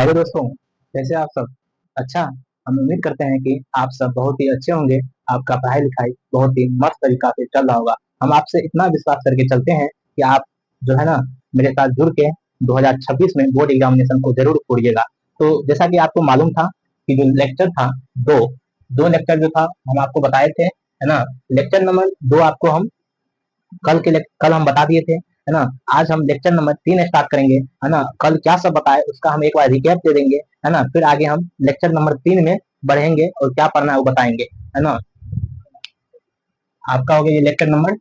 Hello दोस्तों। कैसे आप सब? अच्छा। हम उम्मीद करते हैं कि आप सब बहुत ही अच्छे होंगे। आपका पढ़ाई लिखाई बहुत ही मस्त तरीका से चल रहा होगा। हम आपसे इतना विश्वास करके चलते हैं कि आप जो है ना मेरे साथ जुड़ के 2026 में बोर्ड एग्जामिनेशन को जरूर छोड़िएगा। तो जैसा कि आपको मालूम था कि जो लेक्चर था, दो दो लेक्चर जो था हम आपको बताए थे, है ना। लेक्चर नंबर 2 आपको हम कल हम बता दिए थे, है ना। आज हम लेक्चर नंबर 3 स्टार्ट करेंगे, है ना। कल क्या सब बताए उसका हम एक बार रिकैप दे देंगे, है ना। फिर आगे हम लेक्चर नंबर 3 में बढ़ेंगे और क्या पढ़ना है वो बताएंगे, है ना। आपका हो गया ये लेक्चर नंबर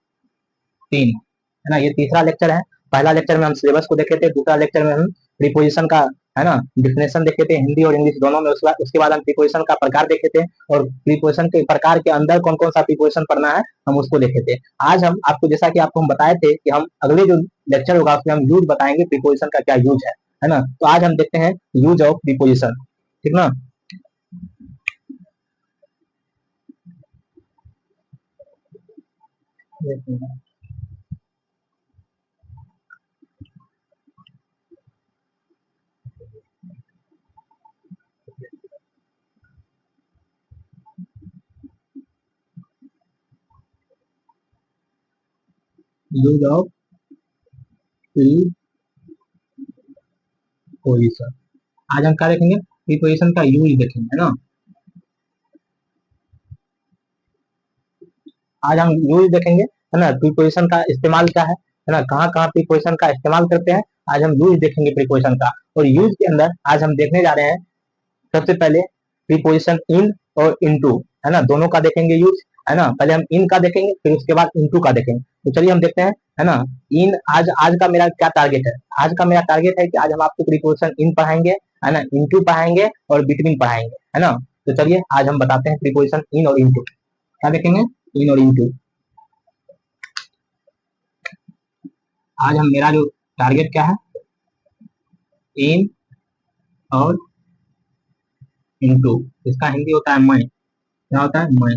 3, है ना। ये तीसरा लेक्चर है। पहला लेक्चर में हम सिलेबस को देखे थे, दूसरा लेक्चर में हम प्रीपोजिशन का, है ना, डिफिनेशन देखे थे हिंदी और इंग्लिश दोनों में। उसके बाद हम प्रीपोजिशन का प्रकार देखे थे और प्रीपोजिशन के प्रकार के अंदर कौन कौन सा प्रीपोजिशन पढ़ना है हम उसको देखे थे। आज हम आपको, जैसा कि आपको हम बताए थे कि हम अगले जो लेक्चर होगा उसमें हम यूज बताएंगे, प्रीपोजिशन का क्या यूज है ना। तो आज हम देखते हैं यूज ऑफ प्रीपोजिशन, ठीक ना। Use of preposition. आज हम क्या देखेंगे? प्रीपोजिशन का यूज देखेंगे, है ना। आज हम यूज देखेंगे, है ना। प्रीपोजिशन का इस्तेमाल क्या है ना, कहाँ कहाँ प्रीपोजिशन का इस्तेमाल करते हैं। आज हम यूज देखेंगे प्रीपोजिशन का। और यूज के अंदर आज हम देखने जा रहे हैं सबसे पहले प्रीपोजिशन इन और इनटू, है ना, दोनों का देखेंगे यूज, है ना। पहले हम इन का देखेंगे, फिर उसके बाद इनटू का देखेंगे। तो चलिए हम देखते हैं, है ना। इन आज आज का मेरा क्या टारगेट है? आज का मेरा टारगेट है कि आज हम आपको प्रीपोजिशन इन पढ़ाएंगे, है ना, इनटू पढ़ाएंगे और बिटवीन पढ़ाएंगे, है ना। तो चलिए आज हम बताते हैं प्रीपोजिशन इन और इनटू। क्या देखेंगे? इन और इनटू। आज हम, मेरा जो टारगेट क्या है? इन और इनटू। इसका हिंदी होता है मैं। क्या होता है? मैं।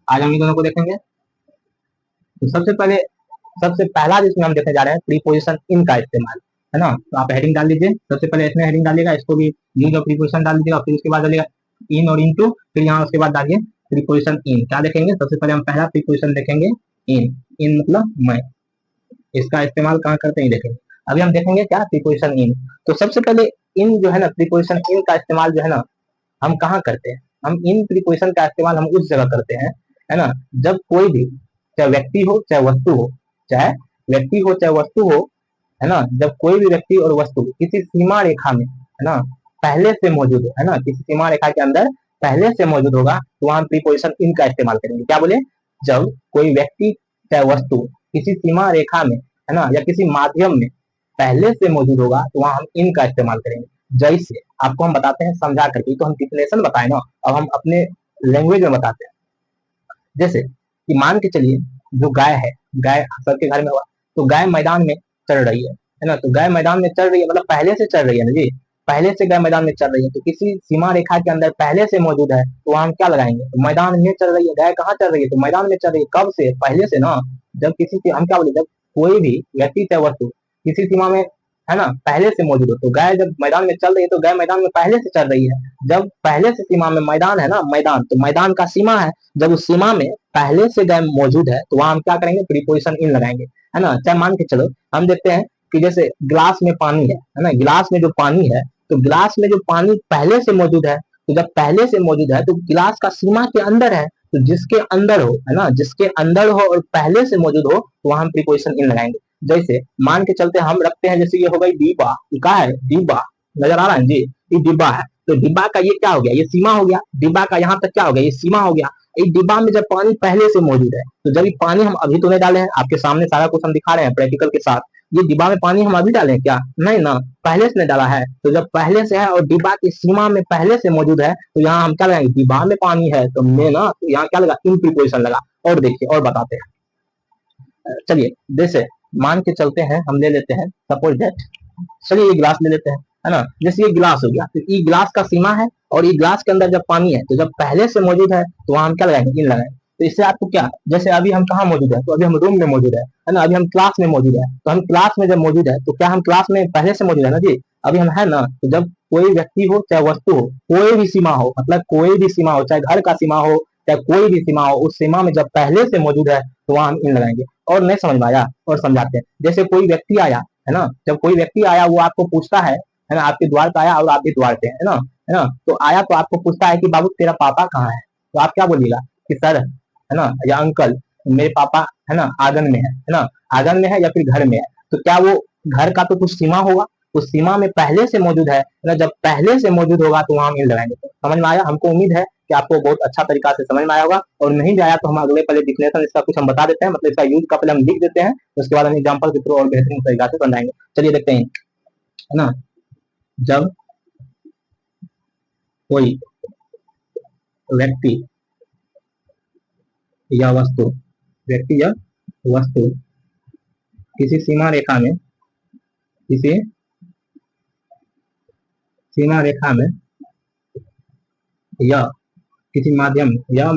आज हम इन दोनों को देखेंगे। तो सबसे पहला जिसमें हम देखने जा रहे हैं प्रीपोजिशन इन का इस्तेमाल, है ना। तो आप हेडिंग डाल दीजिए, सबसे पहले इसमें हेडिंग डालिएगा, इसको भी यूज ऑफ प्रीपोजिशन डाल दीजिएगा। फिर उसके बाद डालिएगा इन और इनटू, फिर यहाँ उसके बाद डालिए प्रीपोजिशन इन। क्या देखेंगे? सबसे पहले हम पहला प्रीपोजिशन देखेंगे इन। इन मतलब मैं। इसका इस्तेमाल कहाँ करते हैं देखेंगे। अभी हम देखेंगे क्या? प्रीपोजिशन इन। तो सबसे पहले इन जो है ना, प्रीपोजिशन इन का इस्तेमाल जो है ना हम कहाँ करते हैं? हम इन प्रीपोजिशन का इस्तेमाल हम उस जगह करते हैं, है ना, जब कोई भी, चाहे व्यक्ति हो चाहे वस्तु हो, चाहे व्यक्ति हो चाहे वस्तु हो, है ना, जब कोई भी व्यक्ति और वस्तु किसी सीमा रेखा में, है ना, पहले से मौजूद है ना, किसी सीमा रेखा के अंदर पहले से मौजूद होगा, तो वहां हम प्रीपोजिशन इन का इस्तेमाल करेंगे। क्या बोले? जब कोई व्यक्ति चाहे वस्तु किसी सीमा रेखा में, है ना, या किसी माध्यम में पहले से मौजूद होगा, तो वहां हम इन का इस्तेमाल करेंगे। जैसे आपको हम बताते हैं समझा करके, तो हम डिफिनेशन बताए ना, अब हम अपने लैंग्वेज में बताते हैं। जैसे कि मान के चलिए, जो गाय है, गाय सबके घर में हुआ, तो गाय मैदान में चल रही है ना। तो गाय मैदान में चल रही है मतलब पहले से चल रही है ना जी। पहले से गाय मैदान में चल रही है, तो किसी सीमा रेखा के अंदर पहले से मौजूद है, तो वहां हम क्या लगाएंगे? तो मैदान में चल रही है, गाय कहाँ चल रही है? तो मैदान में चल रही है। कब से? पहले से ना। जब किसी से हम क्या बोले, जब कोई भी व्यक्ति चाहे वस्तु किसी सीमा में, है ना, पहले से मौजूद हो, तो गाय जब मैदान में चल रही है तो गाय मैदान में पहले से चल रही है। जब पहले से सीमा में मैदान है ना, मैदान तो मैदान का सीमा है, जब उस सीमा में पहले से गाय मौजूद है, तो वहां हम क्या करेंगे? प्रीपोजिशन इन लगाएंगे, है ना। चाहे मान के चलो, हम देखते हैं कि जैसे गिलास में पानी है ना, गिलास में जो पानी है, तो गिलास में जो पानी पहले से मौजूद है, तो जब पहले से मौजूद है तो गिलास का सीमा के अंदर है, तो जिसके अंदर हो, है ना, जिसके अंदर हो और पहले से मौजूद हो, तो वहां हम प्रीपोजिशन इन लगाएंगे। जैसे मान के चलते हम रखते हैं, जैसे ये हो गई डिब्बा। ये क्या है? डिब्बा। नजर आ रहा है जी? ये डिब्बा है। तो डिब्बा का ये क्या हो गया? ये सीमा हो गया। डिब्बा का यहाँ तक क्या हो गया? ये सीमा हो गया। इस डिब्बा में जब पानी पहले से मौजूद है, तो जब ये पानी हम अभी तो नहीं डाले हैं, आपके सामने सारा कुछ हम दिखा रहे हैं प्रैक्टिकल के साथ। ये डिब्बा में पानी हम अभी डाले हैं क्या? नहीं ना, पहले से नहीं डाला है। तो जब पहले से है और डिब्बा की सीमा में पहले से मौजूद है, तो यहाँ हम क्या लगाएंगे? डिब्बा में पानी है तो मैं ना, तो यहाँ क्या लगा? इन प्रीपोजिशन लगा। और देखिए और बताते हैं। चलिए, जैसे मान के चलते हैं, हम ले लेते हैं सपोज दैट, चलिए ये गिलास ले लेते हैं, है ना। जैसे ये गिलास हो गया, तो ये गिलास का सीमा है और ये गिलास के अंदर जब पानी है, तो जब पहले से मौजूद है, तो वहां हम क्या लगाएंगे? इन लगाएंगे। तो इससे आपको क्या, जैसे अभी हम कहाँ मौजूद है? तो अभी हम रूम में मौजूद है ना। अभी हम क्लास में मौजूद है, तो हम क्लास में जब मौजूद है, तो क्या हम क्लास में पहले से मौजूद है ना जी? अभी हम है ना। तो जब कोई व्यक्ति हो चाहे वस्तु हो, कोई भी सीमा हो, मतलब कोई भी सीमा हो, चाहे घर का सीमा हो चाहे कोई भी सीमा हो, उस सीमा में जब पहले से मौजूद है तो वहां हम इन लगाएंगे। और नहीं समझ में आया और समझाते हैं। जैसे कोई व्यक्ति आया है ना, जब कोई व्यक्ति आया वो आपको पूछता है ना, आपके द्वार पर आया और आप भी द्वार पे है ना, तो आया तो आपको पूछता है कि बाबू तेरा पापा कहाँ है, तो आप क्या बोलिएगा कि सर है ना या अंकल मेरे पापा है ना आंगन में है ना, आंगन में है या फिर घर में है। तो क्या वो घर का तो कुछ सीमा होगा, उस सीमा में पहले से मौजूद है ना, जब पहले से मौजूद होगा तो वहां हम इन लगाएंगे। समझ में आया? हमको उम्मीद है कि आपको बहुत अच्छा तरीका से समझ में आया होगा, और नहीं भी आया तो हम अगले पहले डिफिनेशन इसका कुछ हम बता देते हैं, मतलब इसका यूज का पहले हम लिख देते हैं, उसके बाद हम एग्जाम्पल के थ्रू और बेहतरीन तरीका से बनाएंगे। चलिए देखते हैं, है ना। जब कोई व्यक्ति या वस्तु, व्यक्ति या वस्तु किसी सीमा रेखा में, किसी सीमा रेखा में या किसी माध्यम या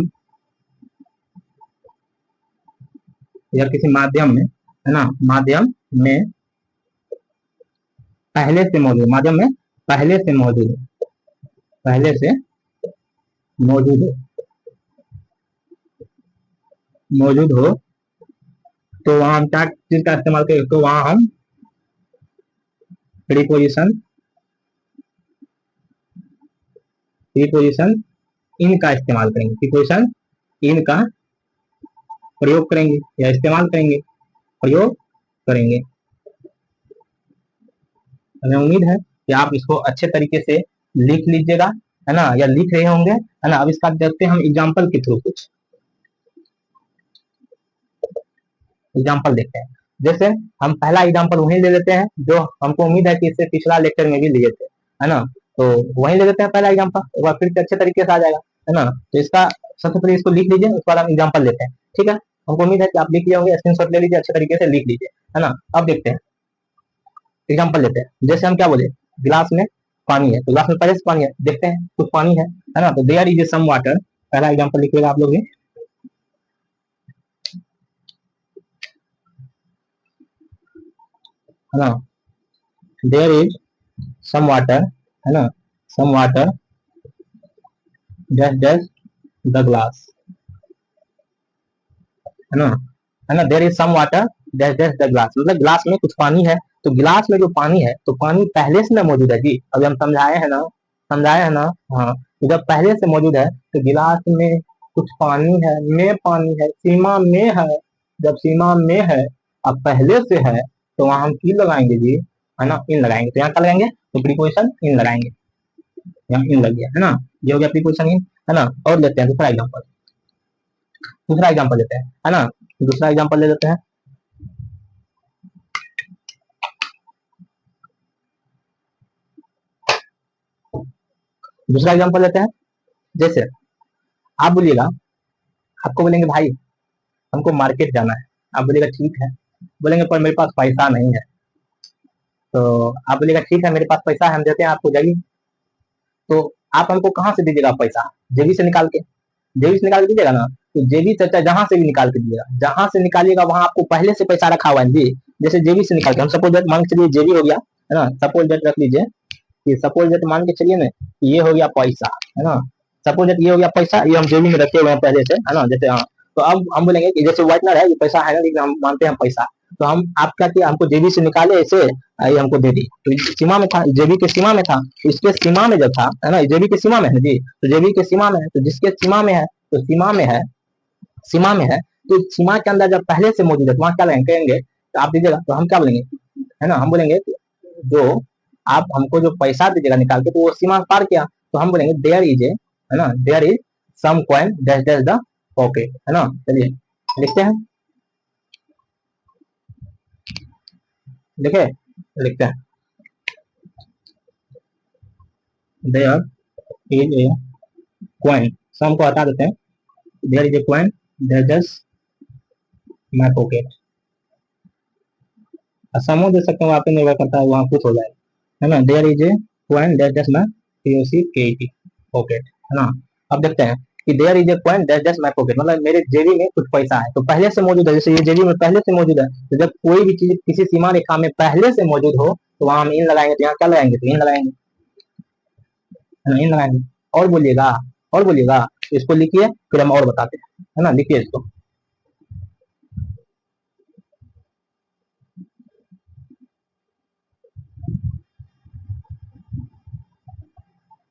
किसी माध्यम में है ना, माध्यम में पहले से मौजूद, माध्यम में पहले से मौजूद, पहले से मौजूद है, मौजूद हो, तो वहां हम क्या चीज का इस्तेमाल करेंगे, तो वहां हम प्रीपोजिशन, प्रीपोजिशन इन का इस्तेमाल करेंगे, प्रीपोजिशन इन का प्रयोग करेंगे या इस्तेमाल करेंगे, प्रयोग करेंगे। हमें उम्मीद है कि आप इसको अच्छे तरीके से लिख लीजिएगा, है ना, या लिख रहे होंगे, है ना। अब इसका देखते हैं हम एग्जाम्पल के थ्रू, कुछ एग्जाम्पल देखते हैं। जैसे हम पहला एग्जाम्पल वहीं ले लेते हैं जो हमको उम्मीद है कि इससे पिछला लेक्चर में भी लिए थे, है ना। तो वहीं ले लेते हैं पहला एग्जाम्पल, एक बार फिर से अच्छे तरीके से आ जाएगा, है ना। तो इसका सबसे पहले इसको लिख लीजिए, उसके बाद हम एग्जाम्पल लेते हैं, ठीक है। हमको उम्मीद है कि आप लिख लिए होंगे, स्क्रीनशॉट ले लीजिए, अच्छे तरीके से लिख लीजिए, है ना। अब देखते हैं, एग्जाम्पल लेते हैं। जैसे हम क्या बोले, गिलास में पानी है, तो गिलास में पहले से पानी है, देखते हैं कुछ पानी है ना। तो देयर इज सम वाटर, पहला एग्जाम्पल लिखिएगा आप लोग भी, है ना। देयर इज सम वाटर, है ना, some water dash dash the glass, है ना, there is some water dash dash the glass, मतलब गिलास में कुछ पानी है। तो गिलास में जो पानी है, तो पानी पहले से ना मौजूद है जी, अभी हम समझाए हैं ना, समझाए हैं ना। हाँ, तो जब पहले से मौजूद है तो गिलास में कुछ पानी है, में पानी है, सीमा में है। जब सीमा में है अब पहले से है, तो वहां हम की लगाएंगे जी, है ना, इन लगाएंगे। तो यहाँ क्या लगाएंगे, तो प्रीपोजिशन इन लगाएंगे, यहाँ इन लग गया, है ना। ये हो गया प्रीपोजिशन इन, है ना। और लेते हैं दूसरा एग्जाम्पल, दूसरा एग्जाम्पल लेते हैं, है ना। दूसरा एग्जाम्पल ले लेते हैं। दूसरा एग्जाम्पल लेते हैं। जैसे आप बोलिएगा, आपको बोलेंगे भाई हमको मार्केट जाना है, आप बोलेगा ठीक है, बोलेंगे पर मेरे पास पैसा नहीं है। तो आप बोलेगा ठीक है मेरे पास पैसा है, हम देते हैं आपको, जाइए। तो आप हमको कहाँ से दीजिएगा पैसा, जेबी से निकाल के, जेबी से निकाल के दीजिएगा ना। तो जेबी से जहां से भी निकाल के दीजिएगा, जहां से निकालिएगा वहां आपको पहले से पैसा रखा हुआ है जी। जैसे जेबी से निकाल के, हम सपोज दैट मान के चलिए जेबी हो गया, है ना, सपोज दैट रख लीजिए कि सपोज दैट मान के चलिए ना, ये हो गया पैसा, है ना। सपोज दैट ये हो गया पैसा, ये हम जेबी में रखे हुए हैं पहले से, है ना। जैसे हाँ, तो अब हम बोलेंगे कि जैसे व्हाइटनर है, ये पैसा है ना, लेकिन हम मानते हैं पैसा। तो हम आप क्या किया, हमको जेबी से निकाले ऐसे, ये हमको दे दी, तो सीमा में था, जेबी के सीमा में था, तो इसके सीमा में जब था, है ना, जेबी के सीमा में है जी, तो जेबी के सीमा में है, तो जिसके सीमा में है, तो सीमा में है, सीमा में है, तो सीमा के अंदर जब पहले से मौजूद है तो वहां क्या कहेंगे, तो आप दीजिएगा, तो हम क्या बोलेंगे, है ना, हम बोलेंगे जो आप हमको जो पैसा दीजिएगा निकाल के, तो वो सीमा पार किया, तो हम बोलेंगे देयर इज ए, है ना, there is some coin dash dash the pocket, है ना। चलिए लिखते हैं, लिखे, लिखते हैं, there is a coin, some को हटा देते हैं, there is a coin dash dash my pocket, समूह दे सकते हैं, वहाँ पे निर्भर करता है, वहाँ कुछ हो जाएगा, है ना। There is a coin dash dash my POCKET pocket, है ना। अब देखते हैं कि there is a coin dash dash my pocket, मतलब मेरे जेबी में कुछ पैसा है, तो पहले से मौजूद है, जैसे ये जेबी में पहले से मौजूद है। तो जब कोई भी चीज किसी सीमा रेखा में पहले से मौजूद हो तो वहां हम इन लगाएंगे, तो यहाँ क्या लगाएंगे, तो इन लगाएंगे, है ना, इन लगाएंगे। और बोलिएगा, और बोलिएगा, इसको लिखिए फिर हम और बताते हैं, है ना, लिखिए इसको,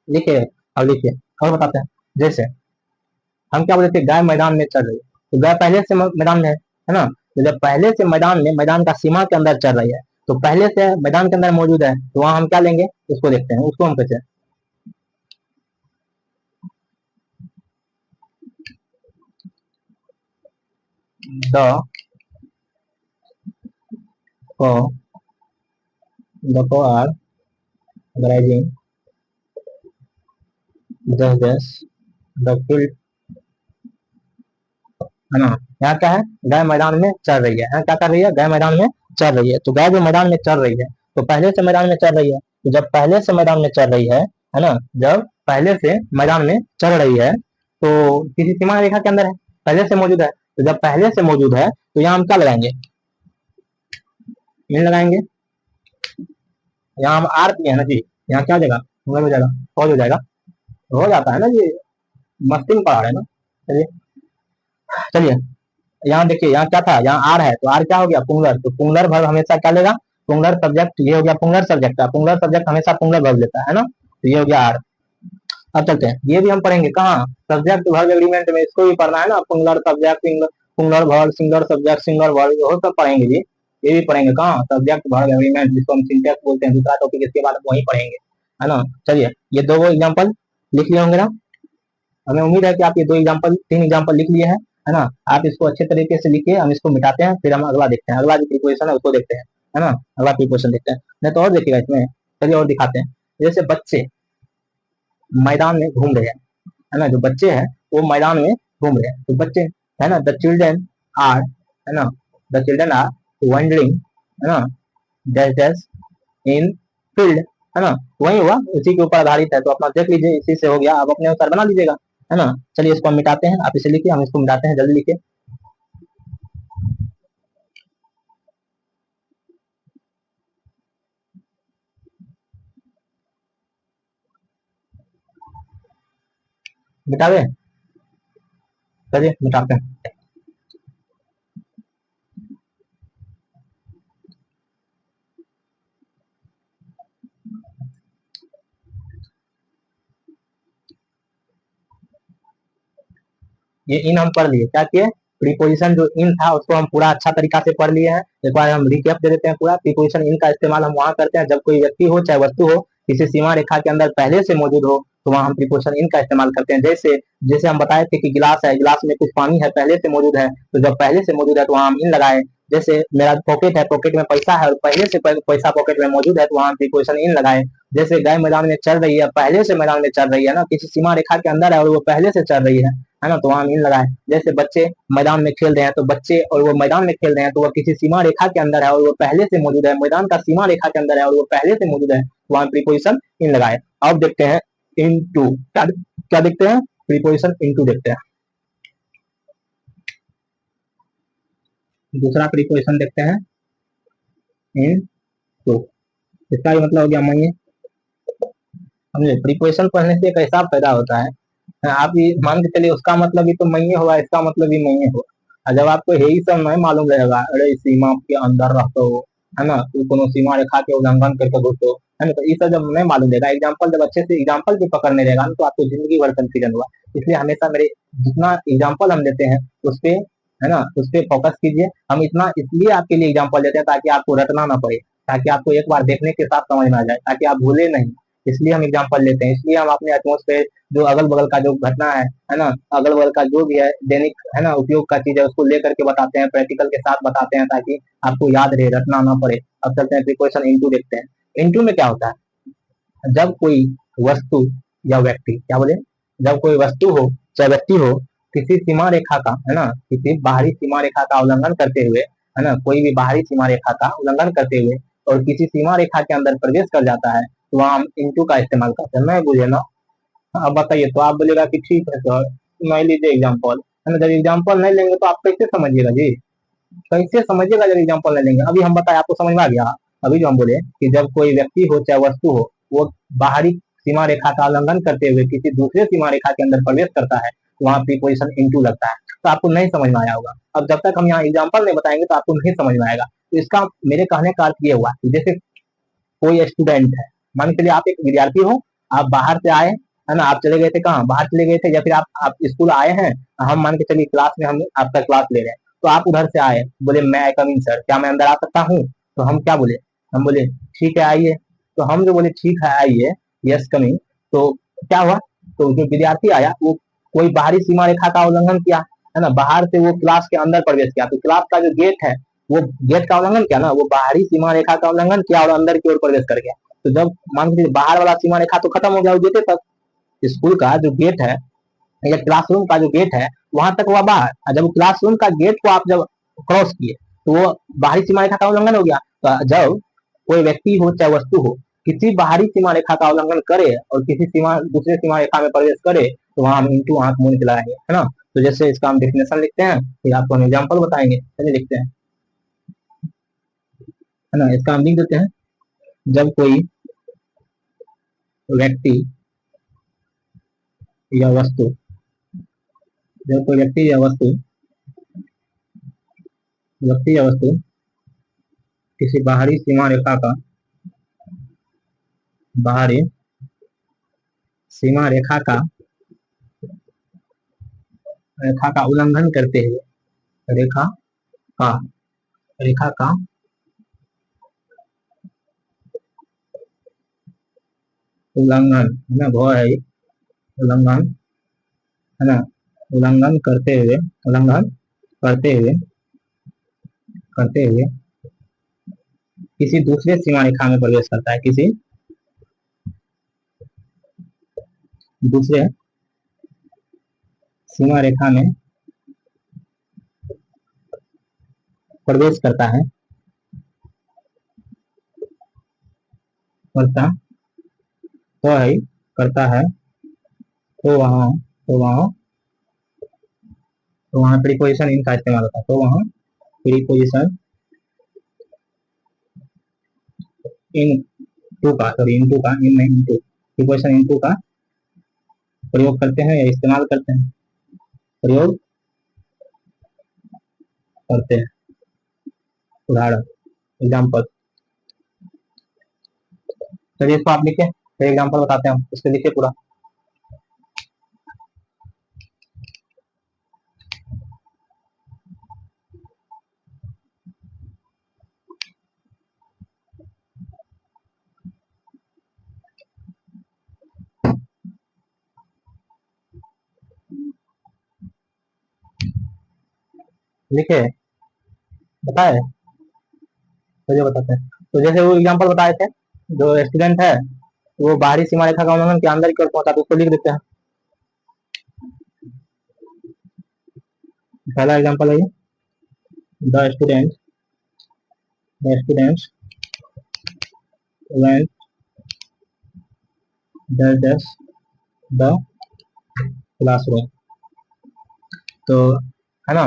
लिखिए और लिखिए और बताते हैं। जैसे हम क्या बोलते थे, गाय मैदान में चल रही है, तो गाय पहले से मैदान में है ना, तो जब पहले से मैदान में, मैदान का सीमा के अंदर चल रही है, तो पहले से मैदान के अंदर मौजूद है, तो वहां हम क्या लेंगे, उसको देखते हैं, उसको हम कहते हैं द को द को आर राइजिंग जस द फील्ड, है ना। यहाँ क्या है, गाय मैदान में चल रही है, क्या कर रही है, गाय मैदान में चल रही है। तो गाय जो मैदान में चल रही है, तो पहले से मैदान में चल रही है, तो जब पहले से मैदान में चल रही है ना, जब पहले से मैदान में चल रही है, तो किसी सीमा रेखा के अंदर है, पहले से मौजूद है, तो जब पहले से मौजूद है, तो यहाँ हम क्या लगाएंगे, इन लगाएंगे। यहाँ हम आर किए हैं ना जी, यहाँ क्या हो जाएगा, हो जाएगा, फौज हो जाएगा, हो जाता है ना जी, मस्ती में पढ़ा रहे हैं ना। चलिए, चलिए यहाँ देखिए, यहाँ क्या था, यहाँ आर है, तो आर क्या हो गया, पुंगलर, तो पुंगलर वर्ब हमेशा क्या लेगा, पुंगलर सब्जेक्ट, ये हो गया पुंगलर सब्जेक्ट का, पुंगलर सब्जेक्ट हमेशा पुंगलर वर्ब लेता है ना, तो ये हो गया आर। अब चलते हैं, ये भी हम पढ़ेंगे कहाँ, सब्जेक्ट वर्ब एग्रीमेंट में, इसको भी पढ़ना है ना, plural subject, plural verb, singular subject, singular verb, वो सब पढ़ेंगे जी। ये भी पढ़ेंगे कहाँ, सब्जेक्ट वर्ब एग्रीमेंट, जिसको हम सिंटेक्स बोलते हैं, दूसरा टॉपिक इसके बाद वही पढ़ेंगे, है ना। चलिए, ये दो एग्जाम्पल लिख लिए होंगे ना, हमें उम्मीद है कि आप ये दो एग्जाम्पल, तीन एग्जाम्पल लिख लिए हैं, है ना। आप इसको अच्छे तरीके से लिखिए, हम इसको मिटाते हैं, फिर हम अगला देखते हैं, अगला जो प्रिपोजिशन है उसको देखते हैं, है ना, अगला प्रिपोजिशन देखते हैं, नहीं तो और देखिएगा इसमें। चलिए और दिखाते हैं, जैसे बच्चे मैदान में घूम रहे हैं, है ना, जो बच्चे हैं वो मैदान में घूम रहे हैं, तो बच्चे, है ना, द चिल्ड्रन आर, है ना, द चिल्ड्रन आर वंडरिंग, है ना, डैश डैश इन फील्ड, है ना, वही हुआ, उसी के ऊपर आधारित है, तो अपना देख लीजिए, इसी से हो गया, आप अपने अनुसार बना लीजिएगा, है ना। चलिए इसको हम मिटाते हैं, आप इसे लिखिए, हम इसको मिटाते हैं, जल्दी लिखिए, मिटावे, चलिए मिटाते हैं। ये इन हम पढ़ लिए, क्या किए, प्रीपोजिशन जो इन था उसको हम पूरा अच्छा तरीका से पढ़ लिए हैं, एक बार हम रिकैप दे देते हैं पूरा। प्रीपोजिशन इन का इस्तेमाल हम वहां करते हैं जब कोई व्यक्ति हो चाहे वस्तु हो, किसी सीमा रेखा के अंदर पहले से मौजूद हो, तो वहां हम प्रीपोजिशन इन का इस्तेमाल करते हैं। जैसे जैसे हम बताए थे कि गिलास है, गिलास में कुछ पानी है, पहले से मौजूद है, तो जब पहले से मौजूद है तो वहां हम इन लगाए। जैसे मेरा पॉकेट है, पॉकेट में पैसा है और पहले से पैसा पॉकेट में मौजूद है, तो वहां प्रीपोजिशन इन लगाए। जैसे गाय मैदान में चल रही है, पहले से मैदान में चल रही है ना, किसी सीमा रेखा के अंदर है और वो पहले से चल रही है ना, तो वहां मीन लगाए। जैसे बच्चे मैदान में खेल रहे हैं, तो बच्चे और वो मैदान में खेल रहे हैं, तो वो किसी सीमा रेखा के अंदर है और वो पहले से मौजूद है, मैदान का सीमा रेखा के अंदर है और वो पहले से मौजूद है, तो वहां प्रीपोजिशन इन लगाए। अब देखते हैं इनटू, क्या क्या देखते हैं, प्रीपोजिशन इनटू देखते हैं, दूसरा प्रीपोजिशन देखते हैं इन टू, इसका भी मतलब हो गया मई। समझे, प्रीपोजिशन पढ़ने से एक ऐसा फायदा होता है, आप ये मान के चलिए उसका मतलब भी तो मई हुआ, इसका मतलब भी मई हुआ, और जब आपको यही सब नहीं मालूम रहेगा, अरे इस सीमा के अंदर रहते हो, है ना, तो कोनो सीमा रेखा के उल्लंघन करके घुसो, है ना, तो ये सब जब नहीं मालूम रहेगा, एग्जाम्पल जब अच्छे से एग्जाम्पल भी पकड़ने रहेगा ना, तो आपको जिंदगी भर कंफ्यूजन हुआ। इसलिए हमेशा मेरे जितना एग्जाम्पल हम देते हैं उस पे, है ना, उस पे फोकस कीजिए। हम इतना इसलिए आपके लिए एग्जाम्पल देते हैं ताकि आपको रटना ना पड़े, ताकि आपको एक बार देखने के साथ समझ में आ जाए, ताकि आप भूले नहीं, इसलिए हम एग्जाम्पल लेते हैं, इसलिए हम अपने एटमोस्फेयर, जो अगल बगल का जो घटना है ना, अगल बगल का जो भी है दैनिक, है ना, उपयोग का चीज है, उसको लेकर के बताते हैं, प्रैक्टिकल के साथ बताते हैं, ताकि आपको याद रहे, रटना ना पड़े। अब चलते हैं प्रिकॉशन इनटू देखते हैं। इनटू में क्या होता है, जब कोई वस्तु या व्यक्ति, क्या बोले, जब कोई वस्तु हो चाहे व्यक्ति हो, किसी सीमा रेखा का, है ना, किसी बाहरी सीमा रेखा का उल्लंघन करते हुए, है ना, कोई भी बाहरी सीमा रेखा का उल्लंघन करते हुए और किसी सीमा रेखा के अंदर प्रवेश कर जाता है, तो वहां हम इनटू का इस्तेमाल करते हैं। नहीं बुझे ना, अब बताइए, तो आप बोलेगा कि ठीक है सर, नहीं लीजिए एग्जाम्पल, है ना, जब एग्जाम्पल नहीं लेंगे तो आप कैसे समझिएगा जी, कैसे समझिएगा जब एग्जाम्पल नहीं लेंगे। अभी हम बताए, आपको समझ में आ गया, अभी जो हम बोले कि जब कोई व्यक्ति हो चाहे वस्तु हो, वो बाहरी सीमा रेखा का उल्लंघन करते हुए किसी दूसरे सीमा रेखा के अंदर प्रवेश करता है तो वहां प्रीपोजिशन इनटू लगता है। तो आपको नहीं समझ में आया होगा। अब जब तक हम यहाँ एग्जाम्पल नहीं बताएंगे तो आपको नहीं समझ में आएगा। तो इसका मेरे कहने का अर्थ ये हुआ कि जैसे कोई स्टूडेंट है, मान के चलिए आप एक विद्यार्थी हो, आप बाहर से आए, है ना, आप चले गए थे कहाँ, बाहर चले गए थे, या फिर आप स्कूल आए हैं, हम मान के चलिए क्लास में हम आपका क्लास ले रहे हैं, तो आप उधर से आए, बोले मैं आई कम इन सर, क्या मैं अंदर आ सकता हूँ? तो हम क्या बोले, हम बोले ठीक है आइए। तो हम जो बोले ठीक है आइए, यस कमिंग, तो क्या हुआ, तो जो विद्यार्थी आया वो कोई बाहरी सीमा रेखा का उल्लंघन किया, है ना, बाहर से वो क्लास के अंदर प्रवेश किया, तो क्लास का जो गेट है वो गेट का उल्लंघन किया ना, वो बाहरी सीमा रेखा का उल्लंघन किया और अंदर की ओर प्रवेश कर गया। तो जब मान लीजिए बाहर वाला सीमा रेखा तो खत्म हो गया, वो गेटे तक, स्कूल का जो गेट है या क्लासरूम का जो गेट है वहां तक हुआ बाहर, और जब क्लासरूम का गेट को आप जब क्रॉस किए तो वो बाहरी सीमा रेखा का उल्लंघन हो गया। तो जब कोई व्यक्ति हो चाहे वस्तु हो किसी बाहरी सीमा रेखा का उल्लंघन करे और किसी सीमा दूसरे सीमा रेखा में प्रवेश करे तो वहां हम इंटू आंख मूंद चलाएंगे, है ना। तो जैसे इसका हम डेफिनेशन लिखते हैं, फिर आपको हम एग्जाम्पल बताएंगे, चलिए लिखते हैं, है ना। इसका हम लिख देते हैं, जब कोई व्यक्ति या वस्तु, जब कोई व्यक्ति या वस्तु किसी बाहरी सीमा रेखा का उल्लंघन करते हुए का रेखा का उल्लंघन, है ना, वो है उल्लंघन, है ना, उल्लंघन करते हुए किसी दूसरे सीमा रेखा में प्रवेश करता है, किसी दूसरे सीमा रेखा में प्रवेश करता है, करता तो है करता है, तो वहाँ तो वहाँ प्रीपोजिशन इन का इस्तेमाल होता है, तो वहाँ प्रीपोजिशन इन टू का, सॉरी इन टू का, इन नहीं इन टू, प्रीपोजिशन इन टू का प्रयोग करते हैं या इस्तेमाल करते हैं, प्रयोग करते हैं। उदाहरण, एग्जाम्पल, चलिए इसको आप लिखे, फिर एग्जाम्पल बताते हैं हम, इसको लिखे पूरा। लिखे, बताए, चलिए बताते हैं। तो जैसे वो एग्जाम्पल बताए थे, जो स्टूडेंट है वो बाहरी सीमा रेखा का उल्लंघन के अंदर की ओर पहुंचा, तो उसको लिख देते हैं। पहला एग्जाम्पल है the students went the classroom, तो है ना,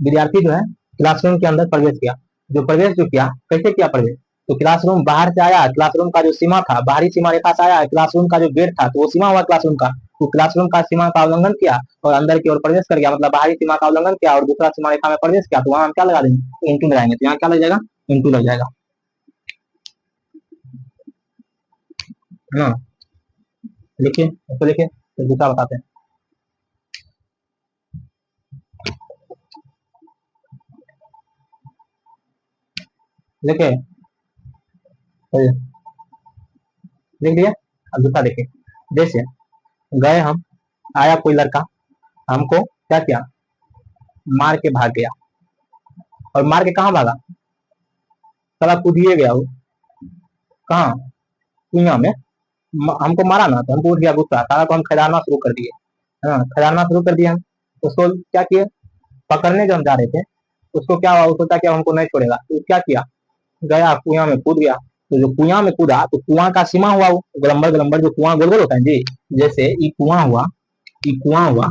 विद्यार्थी जो है क्लासरूम के अंदर प्रवेश किया, जो किया कैसे किया प्रवेश, तो क्लासरूम बाहर से आया, क्लासरूम का जो सीमा था बाहरी सीमा रेखा से आया, क्लासरूम का जो गेट था तो वो सीमा हुआ क्लासरूम का, तो क्लासरूम का सीमा का उल्लंघन किया और अंदर की ओर प्रवेश कर गया, मतलब बाहरी सीमा का उल्लंघन किया और दूसरा सीमा रेखा में प्रवेश किया, तो वहां हम क्या लगा देंगे, इंटू लगाएंगे, तो यहाँ क्या लग जाएगा, इंटू लग जाएगा, है ना। लिखिए इसको, लिखिए तो दूसरा बताते हैं। लिखे, लिख दिया। अब दूसरा देखिए, जैसे गए हम, आया कोई लड़का, हमको क्या किया, मार के भाग गया, और मार के कहाँ भागा, साला कूदिए गया वो, कहाँ, कुइया में, हमको मारा ना तो हमको उठ गया गुस्सा, साला को हम खिलाना शुरू कर दिए, है ना, खिलाना शुरू कर दिया हम, उसको क्या किए, पकड़ने जब हम जा रहे थे, उसको क्या हुआ, उसको क्या हमको नहीं छोड़ेगा, तो क्या किया, गया कुआं में कूद गया, तो जो कुआं में कूदा तो कुआं का सीमा हुआ, वो गोलंबर गोलंबर जो कुआं गोल गोल होता है जी, जैसे ये कुआं हुआ,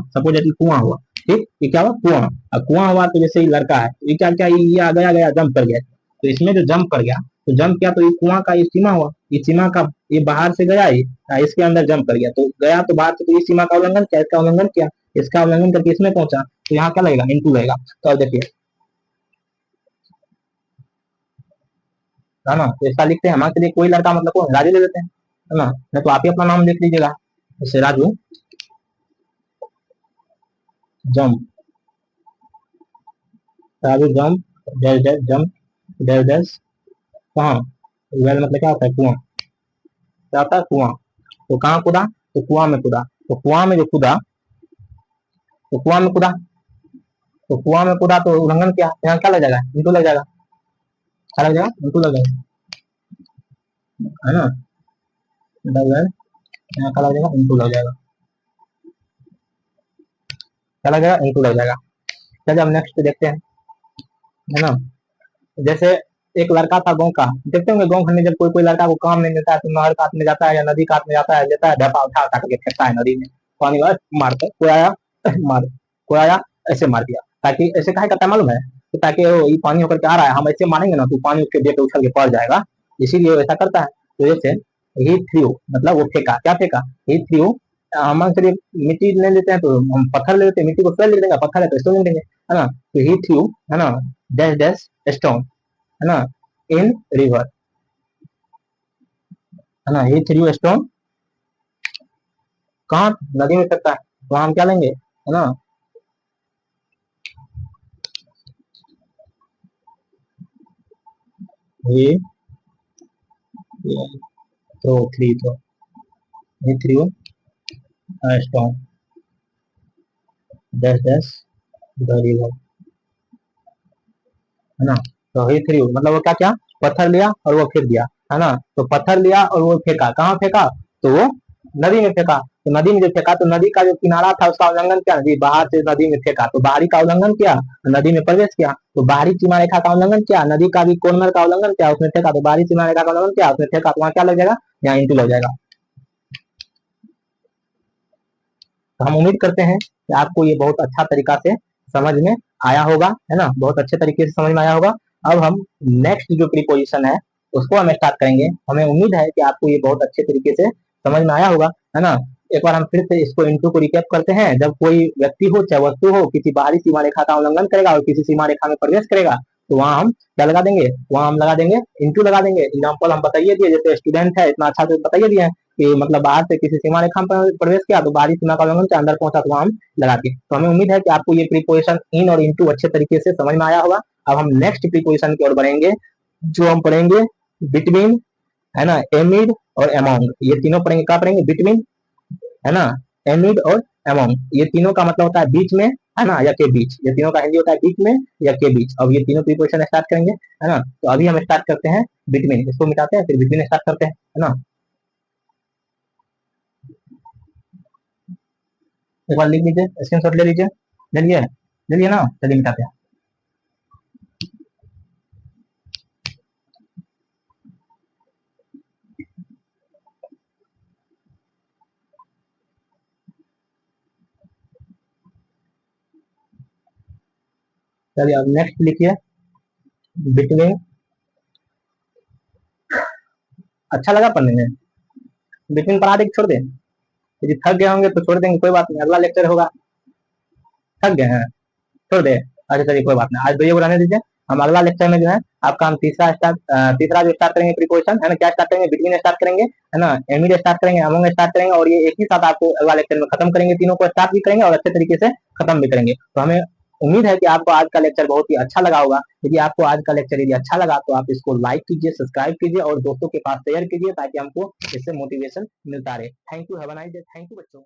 सपोज ये कुआं हुआ, ठीक, ये क्या हुआ कुआं, और कुआं हुआ तो जैसे ये लड़का है, ये क्या क्या ये आ गया गया जंप कर गया, तो इसमें जो जंप कर गया तो जंप किया तो ये कुआं का ये सीमा हुआ, ये सीमा का ये बाहर से गया, ये इसके अंदर जंप कर गया, तो गया तो बाहर से, तो ये सीमा का उल्लंघन किया, इसका उल्लंघन किया, इसका उल्लंघन करके इसमें पहुंचा, तो यहाँ क्या लगेगा, इंटू लगेगा। तो अब देखिए, है ना, तो इसका लिखते हैं, हमारे लिए कोई लड़का मतलब कौन, राजू ले लेते हैं, है ना, नहीं तो आप ही अपना नाम लिख लीजिएगा, जैसे Raju jump, Raju jump dash dash jump dash dash, कहाँ, वेल मतलब क्या होता है, कुआं, क्या होता है, कुआं, तो कहाँ कूदा, तो कुआं में कूदा, तो कुआं में जो कूदा, तो कुआं में कूदा, तो कुआं में कूदा तो उल्लंघन किया, यहाँ क्या लग जाएगा, इंटू लग जाएगा, क्या लग जाएगा, इंटू लग जाएगा, है ना, डबल, यहाँ क्या लग जाएगा, इंटू लग जाएगा, क्या लग जाएगा, इंटू लग जाएगा। चलिए हम नेक्स्ट देखते हैं, है ना, जैसे एक लड़का था गाँव का, देखते होंगे गाँव घर में जब कोई कोई लड़का को काम नहीं मिलता है तो नहर काटने जाता है या नदी काटने जाता है, लेता है ढपा उठा उठा करके फेंकता है नदी में, पानी में मारते, कोई आया मार, कोई आया ऐसे मार दिया, ताकि ऐसे काहे करता है मालूम है, तो ताकि वो ये पानी होकर के आ रहा है, हम ऐसे मारेंगे ना तो पानी उसके देह पे उछल के पड़ जाएगा, इसीलिए वो ऐसा करता है। तो जैसे ही थ्रू मतलब वो फेंका, क्या फेंका, ही थ्रू, हम सिर्फ मिट्टी ले लेते हैं तो हम पत्थर ले लेते हैं, मिट्टी को स्वयं लिख देंगे, पत्थर है तो स्टोन लिख देंगे, है ना, तो ही थ्रू, है ना, डैश डैश स्टोन, है ना, इन रिवर, है ना, ही थ्रू स्टोन, कहाँ, नदी में सकता है, तो हम क्या लेंगे, है ना, he throw threw throw, he threw stone dash dash the river, है ना, तो ही थ्रू मतलब वो क्या क्या, पत्थर लिया और वो फेंक दिया, है ना, तो पत्थर लिया और वो फेंका, कहाँ फेंका, तो वो नदी में फेंका, तो नदी में जो फेंका तो नदी का जो किनारा था उसका उल्लंघन किया, नदी बाहर से नदी में फेंका तो बाहरी का उल्लंघन किया, नदी में प्रवेश किया तो बाहरी सीमा रेखा का उल्लंघन किया, नदी का भी कॉर्नर का उल्लंघन किया, उसमें फेंका तो बाहरी सीमा रेखा का उल्लंघन किया, उसमें फेंका तो वहां क्या लग जाएगा, यहाँ इंटू लग जाएगा। तो हम उम्मीद करते हैं कि आपको ये बहुत अच्छा तरीका से समझ में आया होगा, है ना, बहुत अच्छे तरीके से समझ में आया होगा। अब हम नेक्स्ट जो प्रीपोजिशन है उसको हम स्टार्ट करेंगे, हमें उम्मीद है कि आपको ये बहुत अच्छे तरीके से समझ में आया होगा, है ना। एक बार हम फिर से इसको इंटू को रिकैप करते हैं, जब कोई व्यक्ति हो चाहे वस्तु हो किसी बाहरी सीमा रेखा का उल्लंघन करेगा और किसी सीमा रेखा में प्रवेश करेगा तो वहां हम क्या लगा देंगे, वहां हम लगा देंगे इंटू लगा देंगे। एग्जाम्पल हम बताइए दिए, जैसे स्टूडेंट है इतना अच्छा तो बताइए दिए कि मतलब बाहर से किसी सीमा रेखा में प्रवेश किया तो बाहरी सीमा का उल्लंघन से अंदर पहुंचा तो वहां हम लगा के, तो हमें उम्मीद है कि आपको ये प्रीपोजिशन इन और इनटू अच्छे तरीके से समझ में आया होगा। अब हम नेक्स्ट प्रीपोजिशन की ओर बढ़ेंगे, जो हम पढ़ेंगे बिटवीन, है ना, एमिड और अमोंग, ये तीनों पढ़ेंगे, क्या पढ़ेंगे, बिटवीन, है ना, एमिड और अमोंग, ये तीनों का मतलब होता है बीच में, है ना, या के बीच, ये तीनों का हिंदी होता है बीच में या के बीच। अब ये तीनों प्रीपोजिशन स्टार्ट करेंगे, है ना, तो अभी हम स्टार्ट करते हैं बिटवीन, इसको मिटाते हैं फिर बिटवीन स्टार्ट करते हैं, है ना, एक बार लिख लीजिए, स्क्रीनशॉट ले लीजिए, ले लिए, ले लिए ना, चलिए मिटाते हैं। चलिए अब नेक्स्ट लिखिए, बिटवीन, अच्छा लगा पढ़ने में, बिटवीन पढ़ा दे छोड़ दें, यदि थक गए होंगे तो छोड़ देंगे, कोई बात नहीं, अगला लेक्चर होगा, थक गए हैं, छोड़ दे, अच्छा चलिए कोई बात नहीं, आज 2 ये रहने दीजिए, हम अगला लेक्चर में जो है आपका हम तीसरा जो स्टार्ट करेंगे प्रीपोजिशन, है ना, क्या स्टार्ट करेंगे, बिटवीन स्टार्ट करेंगे, है ना, एमिड स्टार्ट करेंगे, अमोंग स्टार्ट करेंगे, और ये एक ही साथ आपको अगला लेक्चर में खत्म करेंगे, तीनों को स्टार्ट भी करेंगे और अच्छे तरीके से खत्म भी करेंगे। तो हमें उम्मीद है कि आपको आज का लेक्चर बहुत ही अच्छा लगा होगा। यदि आपको आज का लेक्चर यदि अच्छा लगा तो आप इसको लाइक कीजिए, सब्सक्राइब कीजिए और दोस्तों के पास शेयर कीजिए ताकि हमको इससे मोटिवेशन मिलता रहे। Thank you, have a nice day, thank you बच्चों।